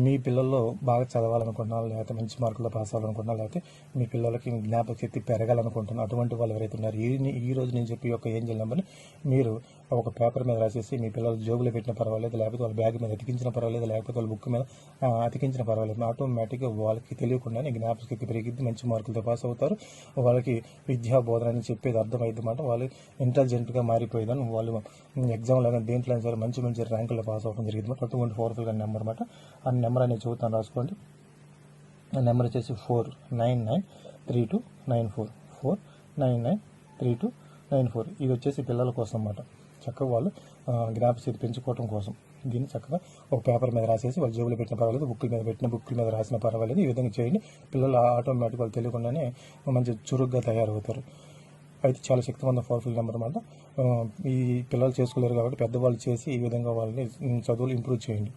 మీ పిల్లల్లో బాగా చదవాలనుకుంటున్నారు, లేకపోతే మంచి మార్కుల్లో పాస్ అవ్వాలనుకుంటున్నారు, లేకపోతే మీ పిల్లలకి జ్ఞాపక శక్తి పెరగాలనుకుంటున్నారు. అటువంటి వాళ్ళు ఎవరైతే ఉన్నారు, ఈ రోజు నేను చెప్పి యొక్క ఏంజల్ నెంబర్ని మీరు ఒక పేపర్ మీద రాసేసి మీ పిల్లలు జోబులో పెట్టిన పర్వాలేదు, లేకపోతే వాళ్ళ బ్యాగ్ మీద అతికించిన పర్వాలేదు, లేకపోతే వాళ్ళ బుక్ మీద అతికించిన పర్వాలేదు. ఆటోమేటిక్గా వాళ్ళకి తెలియకుండానే జ్ఞాపక శక్తి పెరిగిద్ది, మంచి మార్కులతో పాస్ అవుతారు. వాళ్ళకి విద్యా బోధన అని చెప్పేది అర్థమైంది అన్నమాట. వాళ్ళు ఇంటెలిజెంట్గా మారిపోయేదని వాళ్ళు ఎగ్జామ్లో కానీ దేంట్లో సరే మంచి మంచి ర్యాంకుల్లో పాస్ అవ్వడం జరిగింది. అటువంటి పవర్ఫుల్గా నెంబర్ అనమాట. ఆ నెంబర్ అనేది చెబుతాను, రాసుకోండి. ఆ నెంబర్ వచ్చేసి 4993294 4993294. ఇది వచ్చేసి పిల్లల కోసం అన్నమాట. చక్కగా వాళ్ళు జ్ఞాపకశక్తి పెంచుకోవడం కోసం దీన్ని చక్కగా ఒక పేపర్ మీద రాసేసి వాళ్ళు జేబులో పెట్టిన పర్వాలేదు, బుక్కుల మీద రాసిన పర్వాలేదు. ఈ విధంగా చేయండి. పిల్లలు ఆటోమేటిక్ వాళ్ళు తెలియకుండానే మంచి చురుగ్గా తయారవుతారు. అయితే చాలా శక్తివంత పవర్ఫుల్ నెంబర్ అన్నమాట. ఈ పిల్లలు చేసుకోలేరు కాబట్టి పెద్దవాళ్ళు చేసి ఈ విధంగా వాళ్ళని చదువులు ఇంప్రూవ్ చేయండి.